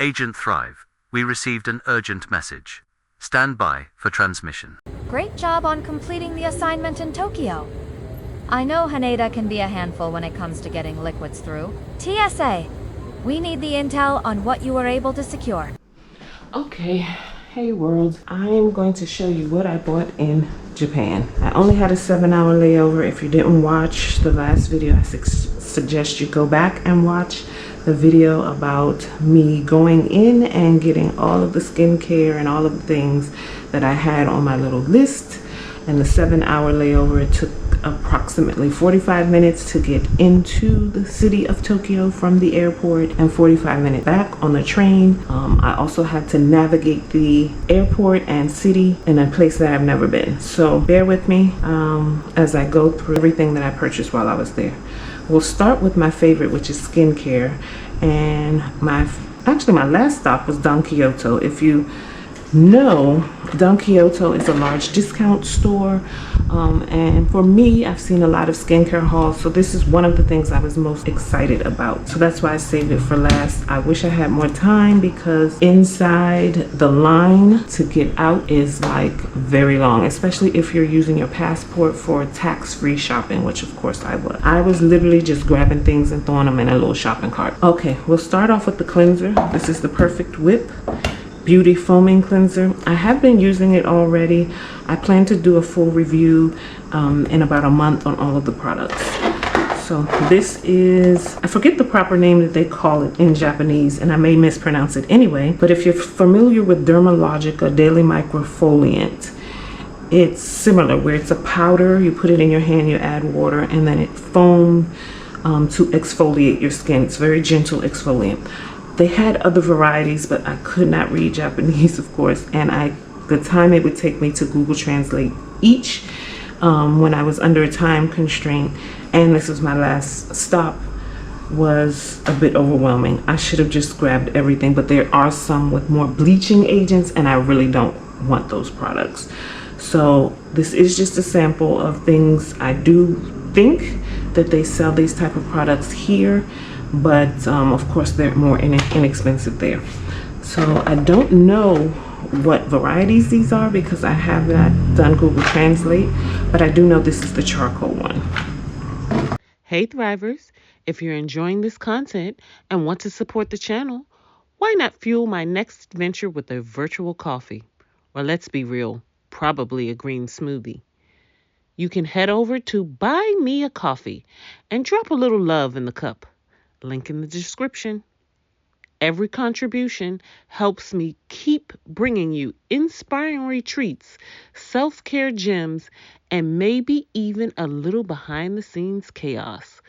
Agent Thrive, we received an urgent message. Stand by for transmission. Great job on completing the assignment in Tokyo. I know Haneda can be a handful when it comes to getting liquids through. TSA, we need the intel on what you were able to secure. Okay, hey world. I am going to show you what I bought in Japan. I only had a 7-hour layover. If you didn't watch the last video, I suggest you go back and watch the video about me going in and getting all of the skincare and all of the things that I had on my little list. And the 7-hour layover, it took approximately 45 minutes to get into the city of Tokyo from the airport and 45 minutes back on the train. I also had to navigate the airport and city in a place that I've never been. So bear with me as I go through everything that I purchased while I was there. We'll start with my favorite, which is skincare. And my last stop was Don Kyoto. If you know, Don Kyoto is a large discount store, and for me, I've seen a lot of skincare hauls, so this is one of the things I was most excited about. So that's why I saved it for last. I wish I had more time because inside the line to get out is like very long, especially if you're using your passport for tax-free shopping, which of course I was. I was literally just grabbing things and throwing them in a little shopping cart. Okay, we'll start off with the cleanser. This is the Perfect Whip Beauty Foaming Cleanser. I have been using it already. I plan to do a full review in about a month on all of the products. So this is, I forget the proper name that they call it in Japanese, and I may mispronounce it anyway, but if you're familiar with Dermalogica Daily Microfoliant, it's similar where it's a powder, you put it in your hand, you add water, and then it foams to exfoliate your skin. It's very gentle exfoliant. They had other varieties, but I could not read Japanese, of course, and the time it would take me to Google Translate each when I was under a time constraint, and this was my last stop, was a bit overwhelming. I should have just grabbed everything, but there are some with more bleaching agents, and I really don't want those products. So this is just a sample of things. I do think that they sell these type of products here, but of course they're more inexpensive there. So I don't know what varieties these are because I have not done Google Translate, but I do know this is the charcoal one. Hey Thrivers, if you're enjoying this content and want to support the channel, why not fuel my next venture with a virtual coffee? Or let's be real, probably a green smoothie. You can head over to Buy Me a Coffee and drop a little love in the cup. Link in the description. Every contribution helps me keep bringing you inspiring retreats, self-care gems, and maybe even a little behind-the-scenes chaos.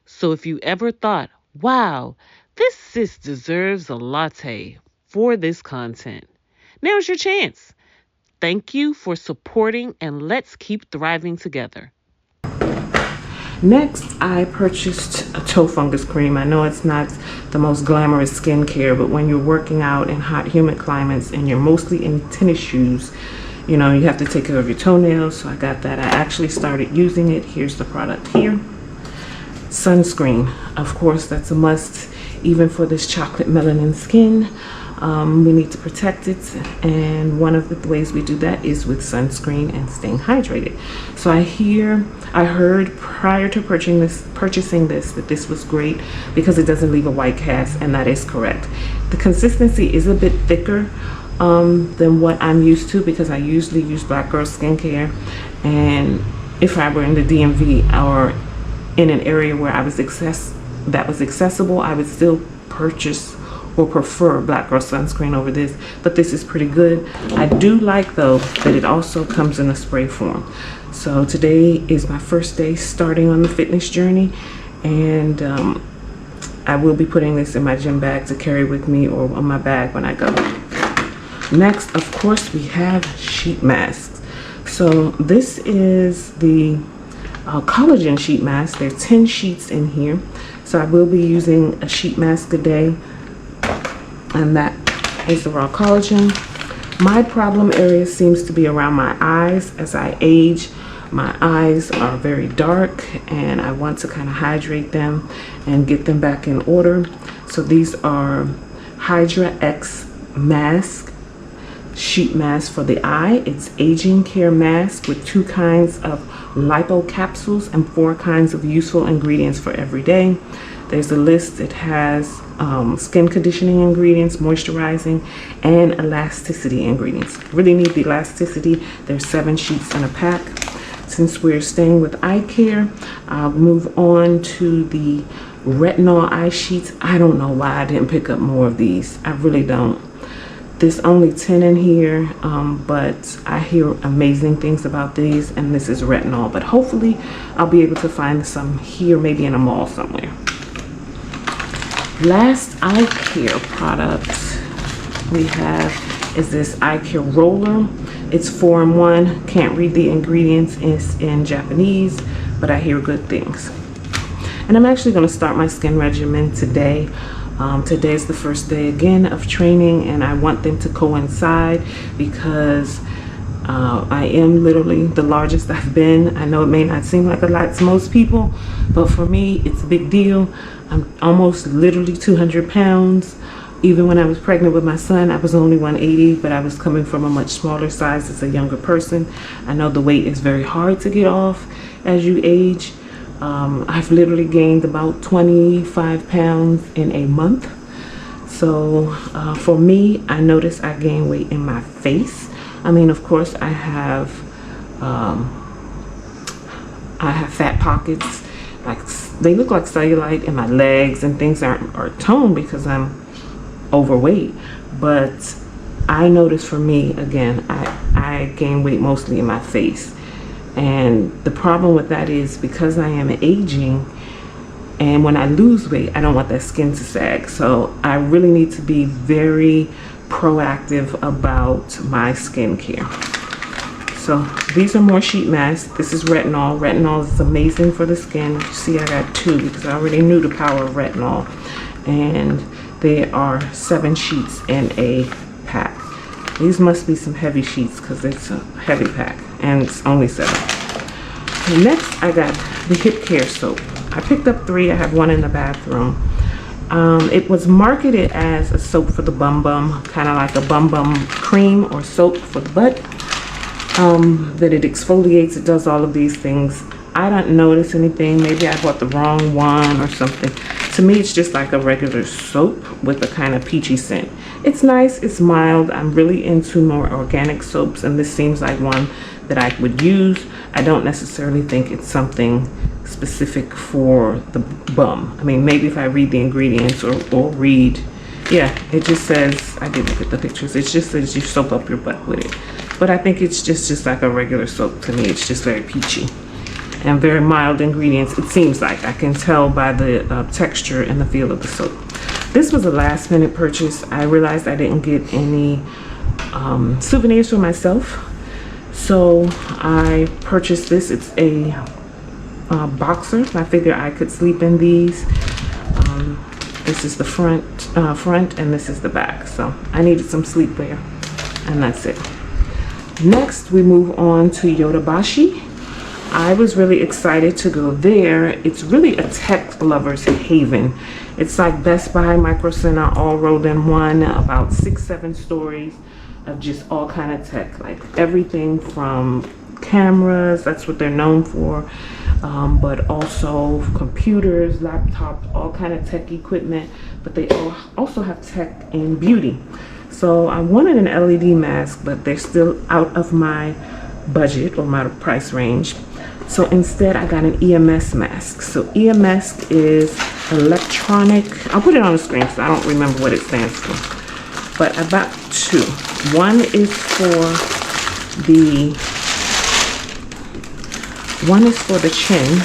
So if you ever thought, wow, this sis deserves a latte for this content, now's your chance. Thank you for supporting, and let's keep thriving together. Next, I purchased a toe fungus cream. I know it's not the most glamorous skincare, but when you're working out in hot, humid climates and you're mostly in tennis shoes, you know, you have to take care of your toenails. So I got that. I actually started using it. Here's the product here. Sunscreen. Of course, that's a must, even for this chocolate melanin skin. We need to protect it, and one of the ways we do that is with sunscreen and staying hydrated. So I heard prior to purchasing this that this was great because it doesn't leave a white cast, and that is correct. The consistency is a bit thicker than what I'm used to because I usually use Black Girl Skincare, and if I were in the DMV or in an area where that was accessible, I would still purchase or prefer Black Girl sunscreen over this, but this is pretty good. I do like though that it also comes in a spray form. So today is my first day starting on the fitness journey, and I will be putting this in my gym bag to carry with me or on my bag when I go. Next, of course, we have sheet masks. So this is the collagen sheet mask. There are 10 sheets in here, so I will be using a sheet mask a day, and that is the raw collagen. My problem area seems to be around my eyes. As I age, my eyes are very dark, and I want to kind of hydrate them and get them back in order. So these are Hydra X mask, sheet mask for the eye. It's aging care mask with 2 kinds of lipo capsules and 4 kinds of useful ingredients for every day. There's a list. It has skin conditioning ingredients, moisturizing, and elasticity ingredients. Really need the elasticity. There's 7 sheets in a pack. Since we're staying with eye care, I'll move on to the retinol eye sheets. I don't know why I didn't pick up more of these. I really don't. There's only 10 in here, but I hear amazing things about these, and this is retinol. But hopefully I'll be able to find some here, maybe in a mall somewhere. Last eye care product we have is this eye care roller. It's 4-in-1. Can't read the ingredients. It's in Japanese, but I hear good things. And I'm actually going to start my skin regimen today. Today's the first day again of training, and I want them to coincide because I am literally the largest I've been. I know it may not seem like a lot to most people, but for me it's a big deal. I'm almost literally 200 pounds. Even when I was pregnant with my son, I was only 180, but I was coming from a much smaller size as a younger person. I know the weight is very hard to get off as you age. I've literally gained about 25 pounds in a month. So for me, I notice I gain weight in my face. I mean, of course, I have fat pockets. Like, they look like cellulite, and my legs and things are toned because I'm overweight. But I notice for me, again, I gain weight mostly in my face. And the problem with that is because I am aging, and when I lose weight, I don't want that skin to sag. So I really need to be very proactive about my skincare. So these are more sheet masks. This is retinol. Retinol is amazing for the skin. You see, I got 2 because I already knew the power of retinol. And there are 7 sheets in a pack. These must be some heavy sheets because it's a heavy pack, and it's only 7. And next, I got the hip care soap. I picked up 3. I have 1 in the bathroom. It was marketed as a soap for the bum bum, kind of like a bum bum cream or soap for the butt. That it exfoliates, it does all of these things. I don't notice anything. Maybe I bought the wrong one or something. To me, it's just like a regular soap with a kind of peachy scent. It's nice, it's mild. I'm really into more organic soaps, and this seems like one that I would use. I don't necessarily think it's something specific for the bum. I mean, maybe if I read the ingredients or read, yeah, it just says, I did look at the pictures, it just says you soap up your butt with it. But I think it's just like a regular soap to me. It's just very peachy and very mild ingredients. It seems like I can tell by the texture and the feel of the soap. This was a last minute purchase. I realized I didn't get any souvenirs for myself, so I purchased this. It's a boxer. I figure I could sleep in these. This is the front, and this is the back. So I needed some sleepwear, and that's it. Next, we move on to Yodobashi. I was really excited to go there. It's really a tech lover's haven. It's like Best Buy, Micro Center, all rolled in one, about 6-7 stories of just all kind of tech, like everything from cameras, that's what they're known for, but also computers, laptops, all kind of tech equipment, but they also have tech in beauty. So I wanted an LED mask, but they're still out of my budget or my price range. So instead I got an EMS mask. So EMS is electronic, I'll put it on the screen so I don't remember what it stands for. But I bought 2. One is for the chin.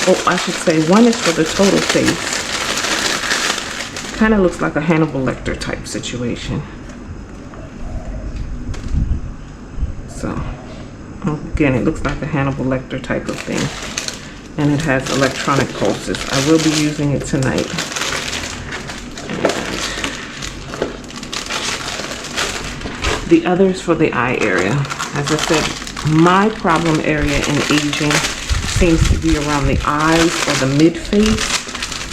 Oh, I should say one is for the total face. Kind of looks like a Hannibal Lecter type situation. So again, it looks like a Hannibal Lecter type of thing, and it has electronic pulses. I will be using it tonight. And the others for the eye area. As I said, my problem area in aging seems to be around the eyes or the mid face.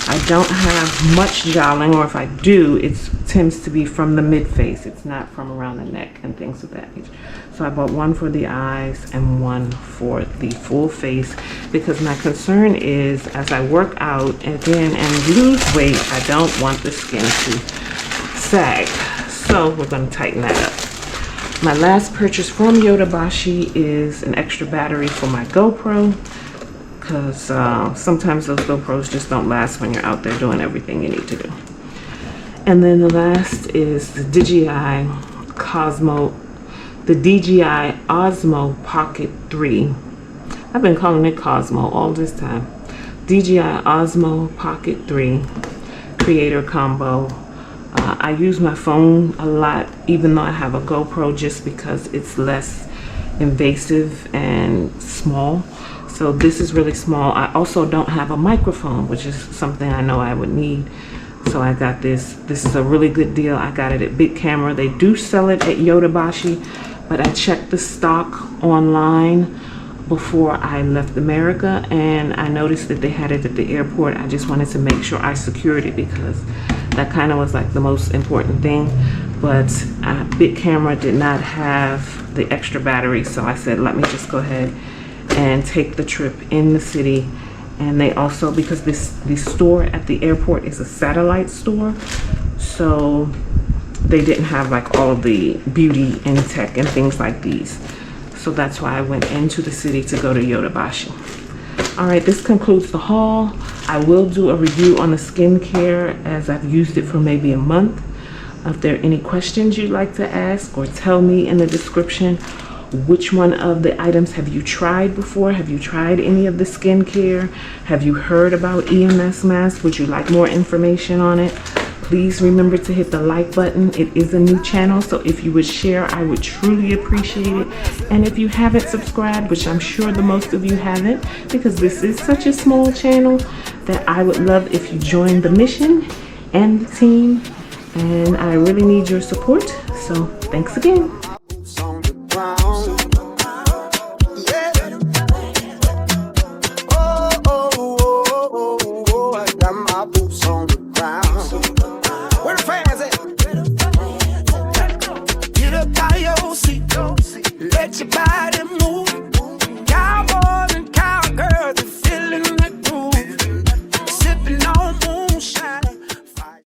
I don't have much joweling, or if I do, it tends to be from the mid-face. It's not from around the neck and things of that nature. So I bought one for the eyes and one for the full face, because my concern is as I work out again and lose weight, I don't want the skin to sag. So we're going to tighten that up. My last purchase from Yodobashi is an extra battery for my GoPro, because sometimes those GoPros just don't last when you're out there doing everything you need to do. And then the last is the DJI Osmo Pocket 3. I've been calling it Cosmo all this time. DJI Osmo Pocket 3 Creator Combo. I use my phone a lot, even though I have a GoPro, just because it's less invasive and small. So this is really small. I also don't have a microphone, which is something I know I would need. So I got this. This is a really good deal. I got it at Big Camera. They do sell it at Yodobashi, but I checked the stock online before I left America, and I noticed that they had it at the airport. I just wanted to make sure I secured it, because that kind of was like the most important thing. But Big Camera did not have the extra battery, so I said, let me just go ahead and take the trip in the city. And they also, because the store at the airport is a satellite store, so they didn't have like all of the beauty and tech and things like these. So that's why I went into the city to go to Yodobashi. All right, this concludes the haul. I will do a review on the skincare, as I've used it for maybe a month. If there are any questions you'd like to ask, or tell me in the description, which one of the items have you tried before? Have you tried any of the skincare? Have you heard about EMS mask? Would you like more information on it? Please remember to hit the like button. It is a new channel, so if you would share, I would truly appreciate it. And if you haven't subscribed, which I'm sure the most of you haven't, because this is such a small channel, that I would love if you join the mission and the team. And I really need your support, so thanks again. Let your body move.